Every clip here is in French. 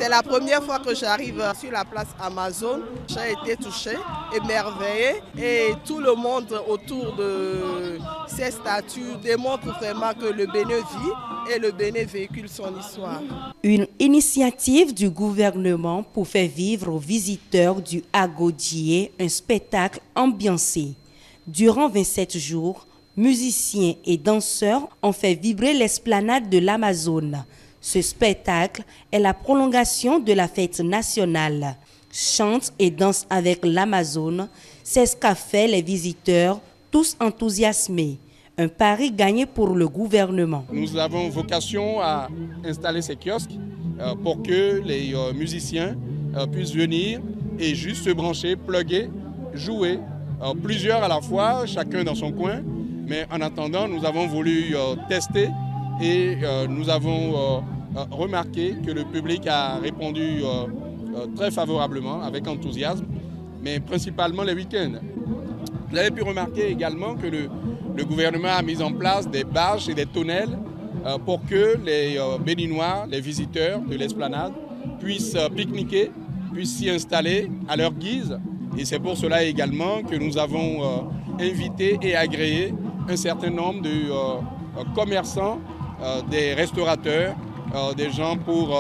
C'est la première fois que j'arrive sur la place Amazon. J'ai été touchée, émerveillée et tout le monde autour de ces statues démontre vraiment que le Bénin vit et le Bénin véhicule son histoire. Une initiative du gouvernement pour faire vivre aux visiteurs du Agodié un spectacle ambiancé. Durant 27 jours, musiciens et danseurs ont fait vibrer l'esplanade de l'Amazone. Ce spectacle est la prolongation de la fête nationale. Chante et danse avec l'Amazone, c'est ce qu'a fait les visiteurs, tous enthousiasmés. Un pari gagné pour le gouvernement. Nous avons vocation à installer ces kiosques pour que les musiciens puissent venir et juste se brancher, plugger, jouer, plusieurs à la fois, chacun dans son coin. Mais en attendant, nous avons voulu tester et nous avons remarqué que le public a répondu très favorablement, avec enthousiasme, mais principalement les week-ends. Vous avez pu remarquer également que le gouvernement a mis en place des bâches et des tonnelles pour que les Béninois, les visiteurs de l'esplanade, puissent pique-niquer, puissent s'y installer à leur guise. Et c'est pour cela également que nous avons invité et agréé un certain nombre de commerçants, des restaurateurs, des gens pour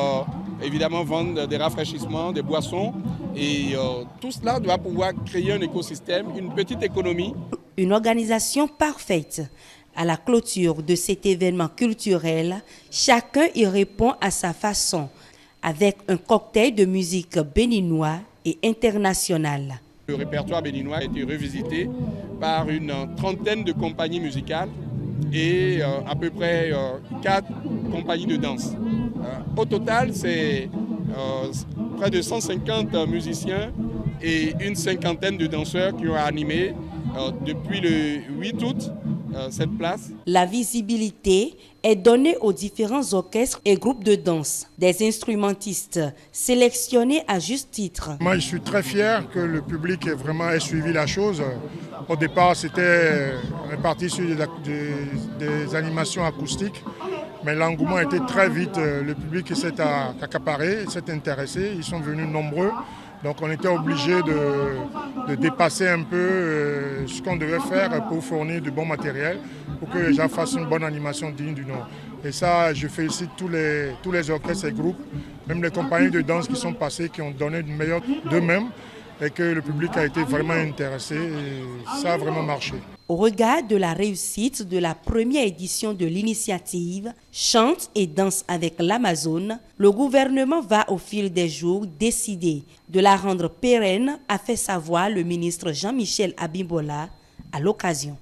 évidemment vendre des rafraîchissements, des boissons. Et tout cela doit pouvoir créer un écosystème, une petite économie. Une organisation parfaite. À la clôture de cet événement culturel, chacun y répond à sa façon, avec un cocktail de musique béninois et international. Le répertoire béninois a été revisité par une trentaine de compagnies musicales et à peu près 4 compagnies de danse. Au total, c'est près de 150 musiciens et une cinquantaine de danseurs qui ont animé depuis le 8 août cette place. La visibilité est donnée aux différents orchestres et groupes de danse, des instrumentistes sélectionnés à juste titre. Moi, je suis très fier que le public ait suivi la chose. Au départ, c'était parti sur des animations acoustiques, mais l'engouement était très vite. Le public s'est accaparé, s'est intéressé, ils sont venus nombreux. Donc on était obligé de dépasser un peu ce qu'on devait faire pour fournir du bon matériel, pour que les gens fassent une bonne animation digne du nom. Et ça, je félicite tous les orchestres et groupes, même les compagnies de danse qui sont passées, qui ont donné du meilleur d'eux-mêmes et que le public a été vraiment intéressé et ça a vraiment marché. Au regard de la réussite de la première édition de l'initiative Chante et danse avec l'Amazone, le gouvernement va au fil des jours décider de la rendre pérenne, a fait savoir le ministre Jean-Michel Abimbola à l'occasion.